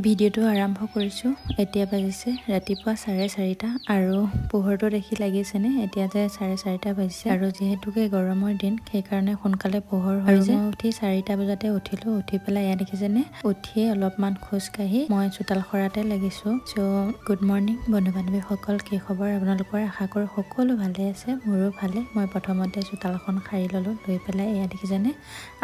ভিডিঅ'টো আৰম্ভ কৰিছোঁ। এতিয়া বাজিছে ৰাতিপুৱা 4:30 আৰু পোহৰটো দেখি লাগিছেনে এতিয়া যে 4:30 বাজিছে আৰু যিহেতুকে গৰমৰ দিন সেইকাৰণে সোনকালে পোহৰ হৈ যায়। মই উঠি 4টা বজাতে উঠিলোঁ। উঠি পেলাই এয়া দেখিছেনে উঠিয়ে অলপমান খোজকাঢ়ি মই চোতাল সৰাতে লাগিছোঁ। গুড মৰ্ণিং বন্ধু বান্ধৱীসকল, কি খবৰ আপোনালোকৰ? আশা কৰোঁ সকলো ভালে আছে। মোৰো ভালে। মই প্ৰথমতে চোতালখন সাৰি ল'লোঁ। লৈ পেলাই এয়া দেখিছেনে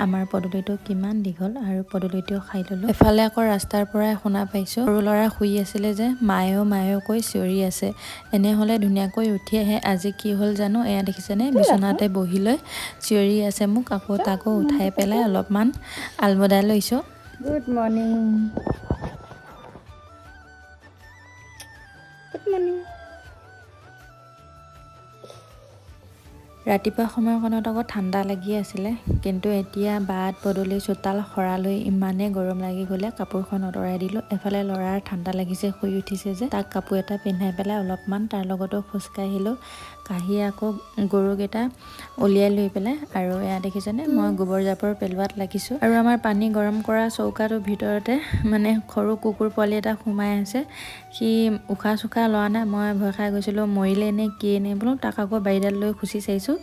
আমাৰ পদূলিটো কিমান দীঘল আৰু পদূলিটোও সাৰি ল'লোঁ। এফালে আকৌ ৰাস্তাৰ পৰা শুনা পাইছোঁ সৰু ল'ৰা শুই আছিলে যে মায়েও কৈ চিঞৰি আছে। এনেহ'লে ধুনীয়াকৈ উঠি আহে। আজি কি হ'ল জানো, এয়া দেখিছেনে বিচনাতে বহি লৈ চিঞৰি আছে মোক। তাকো উঠাই পেলাই অলপমান আলবদাই লৈছোঁ। Good morning. Good morning. ৰাতিপুৱা সময়কণত আকৌ ঠাণ্ডা লাগি আছিলে, কিন্তু এতিয়া বাট পদূলি চোতাল সৰালৈ ইমানেই গৰম লাগি গ'লে কাপোৰখন আঁতৰাই দিলোঁ। এফালে ল'ৰাৰ ঠাণ্ডা লাগিছে, শুই উঠিছে যে, তাক কাপোৰ এটা পিন্ধাই পেলাই অলপমান তাৰ লগতো খোজকাঢ়িলোঁ। কাঢ়ি আকৌ গৰুকেইটা উলিয়াই লৈ পেলাই আৰু এয়া দেখিছেনে মই গোবৰ জাবৰ পেলোৱাত লাগিছোঁ। আৰু আমাৰ পানী গৰম কৰা চৌকাটোৰ ভিতৰতে মানে সৰু কুকুৰ পোৱালি এটা সোমাই আছে। সি উশাহ চোশাহ লোৱা নাই। মই ভয় খাই গৈছিলোঁ মৰিলে নে কি নে বোলো। তাক আকৌ বাৰীডাল লৈ খুচি চাইছোঁ,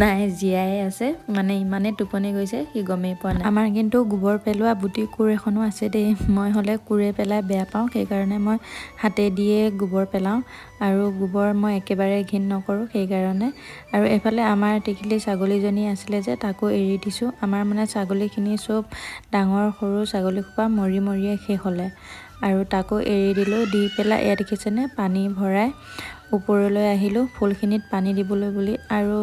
নাই জীয়াই আছে। মানে ইমানেই টোপনি গৈছে সি গমেই পোৱা নাই। আমাৰ কিন্তু গোবৰ পেলোৱা বুটি কোৰ এখনো আছে দেই। মই হ'লে কোৰে পেলাই বেয়া পাওঁ, সেইকাৰণে মই হাতে দিয়ে গোবৰ পেলাওঁ আৰু গোবৰ মই একেবাৰে ঘিণ নকৰোঁ সেইকাৰণে। আৰু এফালে আমাৰ টিকলি ছাগলীজনী আছিলে যে, তাকো এৰি দিছোঁ। আমাৰ মানে ছাগলীখিনি চব ডাঙৰ সৰু ছাগলীসোপা মৰিয়ে শেষ হ'লে আৰু তাকো এৰি দিলোঁ। দি পেলাই এয়া দেখিছেনে পানী ভৰাই ওপৰলৈ আহিলোঁ ফুলখিনিত পানী দিবলৈ বুলি। আৰু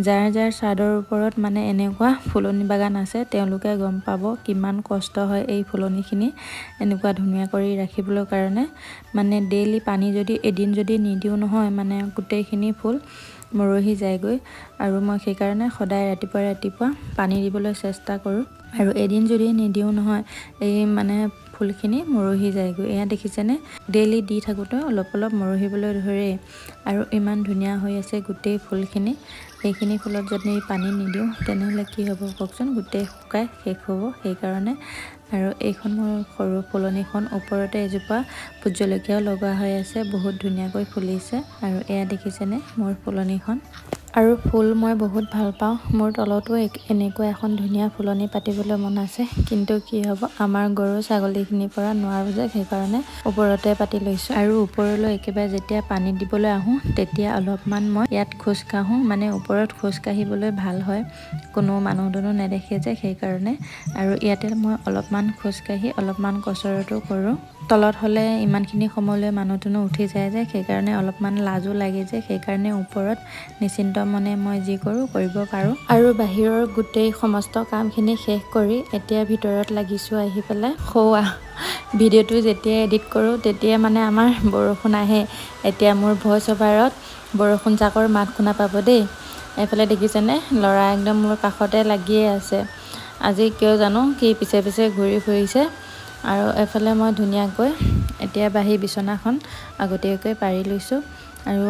যাৰ চাদৰ ওপৰত মানে এনেকুৱা ফুলনি বাগান আছে তেওঁলোকে গম পাব কিমান কষ্ট হয় এই ফুলনিখিনি এনেকুৱা ধুনীয়া কৰি ৰাখিবলৈ কাৰণে। মানে ডেইলি পানী যদি এদিন যদি নিদিওঁ নহয়, মানে গোটেইখিনি ফুল মৰহি যায়গৈ। আৰু মই সেইকাৰণে সদায় ৰাতিপুৱা পানী দিবলৈ চেষ্টা কৰোঁ। আৰু এদিন যদি নিদিওঁ নহয়, এই মানে ফুলখিনি মৰহি যায়গৈ। এয়া দেখিছেনে ডেইলি দি থাকোঁতে অলপ মৰহিবলৈ ধৰে আৰু ইমান ধুনীয়া হৈ আছে গোটেই ফুলখিনি। এইখিনি ফুলত যদি পানী নিদিওঁ তেনেহ'লে কি হ'ব কওকচোন, গোটেই শুকাই শেষ হ'ব। সেইকাৰণে আৰু এইখন মোৰ সৰু ফুলনিখন ওপৰতে এজোপা ভোট জলকীয়াও লগোৱা হৈ আছে, বহুত ধুনীয়াকৈ ফুলিছে। আৰু এয়া দেখিছেনে মোৰ ফুলনিখন। আৰু ফুল মই বহুত ভাল পাওঁ। মোৰ তলতো এনেকুৱা এখন ধুনীয়া ফুলনি পাতিবলৈ মন আছে, কিন্তু কি হ'ব আমাৰ গৰু ছাগলীখিনিৰ পৰা নোৱাৰোঁ যে, সেইকাৰণে ওপৰতে পাতি লৈছোঁ। আৰু ওপৰলৈ একেবাৰে যেতিয়া পানী দিবলৈ আহোঁ তেতিয়া অলপমান মই ইয়াত খোজ কাঢ়োঁ, মানে ওপৰত খোজ কাঢ়িবলৈ ভাল হয়, কোনো মানুহ দুনুহ নেদেখে যে সেইকাৰণে। আৰু ইয়াতে মই অলপমান খোজকাঢ়ি অলপমান কচৰতো কৰোঁ। তলত হ'লে ইমানখিনি সময়লৈ মানুহ দুনুহ উঠি যায় যে, সেইকাৰণে অলপমান লাজো লাগে যে, সেইকাৰণে ওপৰত নিশ্চিন্ত মনে মই যি কৰোঁ কৰিব পাৰোঁ। আৰু বাহিৰৰ গোটেই সমস্ত কামখিনি শেষ কৰি এতিয়া ভিতৰত লাগিছোঁ আহি পেলাই। ভিডিঅ'টো যেতিয়া এডিট কৰোঁ তেতিয়া মানে আমাৰ বৰষুণ আহে। এতিয়া মোৰ ভইচ অভাৰত বৰষুণ জাকৰ মাত শুনা পাব দেই। এইফালে দেখিছেনে ল'ৰা একদম মোৰ কাষতে লাগিয়ে আছে। আজি কিয় জানো কি পিছে ঘূৰি ফুৰিছে। আৰু এফালে মই ধুনীয়াকৈ এতিয়া বাঢ়ি বিচনাখন আগতীয়াকৈ পাৰি লৈছোঁ। আৰু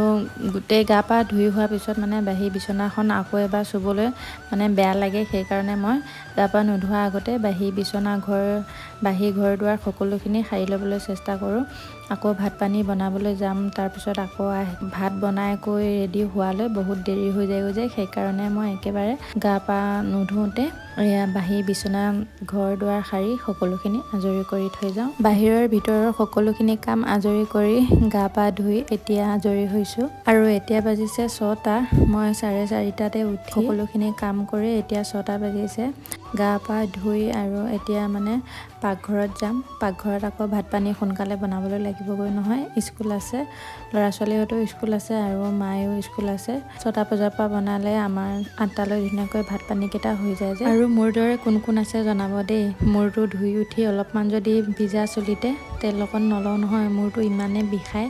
গোটেই গা পা ধুই হোৱাৰ পিছত মানে বাঢ়ি বিচনাখন আকৌ এবাৰ চুবলৈ মানে বেয়া লাগে, সেইকাৰণে মই গা পা নোধোৱাৰ আগতে বাঢ়ি ঘৰ দুৱাৰ সকলোখিনি সাৰি ল'বলৈ চেষ্টা কৰোঁ। আকৌ ভাত পানী বনাবলৈ যাম, তাৰপিছত আকৌ ভাত বনাই কৈ ৰেডি হোৱালৈ বহুত দেৰি হৈ যায়গৈ যে, সেইকাৰণে মই একেবাৰে গা পা নোধোওঁতে এয়া বাঢ়ি বিচনা ঘৰ দুৱাৰ সাৰি সকলোখিনি আজৰি কৰি থৈ যাওঁ। বাহিৰৰ ভিতৰৰ সকলোখিনি কাম আজৰি কৰি গা পা ধুই এতিয়া আজৰি হৈছোঁ। আৰু এতিয়া বাজিছে 6টা। মই 4:30 উঠি সকলোখিনি কাম কৰি এতিয়া 6টা বাজিছে। গা পা ধুই আৰু এতিয়া মানে পাকঘৰত যাম। পাকঘৰত আকৌ ভাত পানী সোনকালে বনাবলৈ লাগিবগৈ নহয়, স্কুল আছে, ল'ৰা ছোৱালীহঁতো স্কুল আছে আৰু মায়েও স্কুল আছে। 6টা বজাৰ পৰা বনালে আমাৰ 8টালৈ ধুনীয়াকৈ ভাত পানীকেইটা হৈ যায় যে। আৰু মোৰ দৰে কোন আছে জনাব দেই। মূৰটো ধুই উঠি অলপমান যদি ভিজা চুলিতে তেল অকণ নলওঁ নহয়, মূৰটো ইমানেই বিষায়,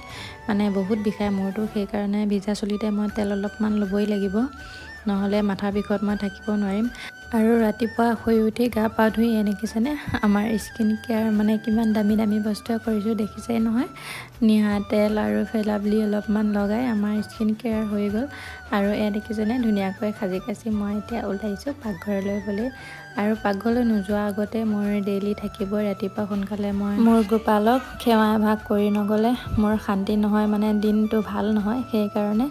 মানে বহুত বিষায় মূৰটো। সেইকাৰণে ভিজা চুলিতে মই তেল অলপমান ল'বই লাগিব, নহ'লে মাথাৰ বিষত মই থাকিব নোৱাৰিম। আৰু ৰাতিপুৱা শুই উঠি গা পা ধুই দেখিছেনে আমাৰ স্কিন কেয়াৰ মানে কিমান দামী দামী বস্তুৱে কৰিছোঁ দেখিছেই নহয়। নিহা তেল আৰু ফেলাবলি অলপমান লগাই আমাৰ স্কিন কেয়াৰ হৈ গ'ল। আৰু দেখিছেনে ধুনীয়াকৈ সাজি কাচি মই এতিয়া ওলাইছোঁ পাকঘৰলৈ বুলি। আৰু পাকঘৰলৈ নোযোৱাৰ আগতে মোৰ ডেইলি থাকিবই ৰাতিপুৱা সোনকালে মই মোৰ গোপালক সেৱা ভাগ কৰি নগ'লে মোৰ শান্তি নহয়, মানে দিনটো ভাল নহয়। সেইকাৰণে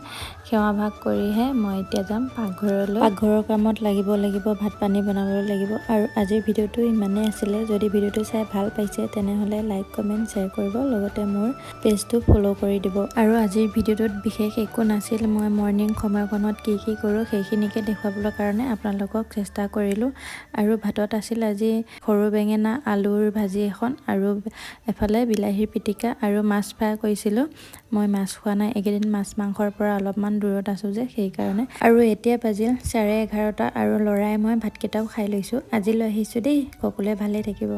সেৱা ভাগ কৰিহে মই এতিয়া যাম পাকঘৰলৈ। পাকঘৰৰ কামত লাগিব ভাত পানী বনাবলৈ লাগিব। আৰু আজিৰ ভিডিঅ'টো ইমানেই আছিলে। যদি ভিডিঅ'টো চাই ভাল পাইছে তেনেহ'লে লাইক কমেণ্ট শ্বেয়াৰ কৰিব, লগতে মোৰ পেজটো ফ'ল' কৰি দিব। আৰু আজিৰ ভিডিঅ'টোত বিশেষ একো নাছিল, মই মৰ্ণিং সময়কণত কি কৰোঁ সেইখিনিকে দেখুৱাবলৈ কাৰণে আপোনালোকক চেষ্টা কৰিলোঁ। আৰু ভাতত আছিল আজি সৰু বেঙেনা আলুৰ ভাজি এখন, আৰু এফালে বিলাহীৰ পিটিকা আৰু মাছ ফ্ৰাই কৰিছিলোঁ। মই মাছ খোৱা নাই এইকেইদিন, মাছ মাংসৰ পৰা অলপমান দূৰত আছোঁ যে সেইকাৰণে। আৰু এতিয়া বাজিল 11:30 আৰু ল'ৰাই মই ভাতকেইটাও খাই লৈছোঁ। আজিলৈ আহিছোঁ দেই, সকলোৱে ভালেই থাকিব।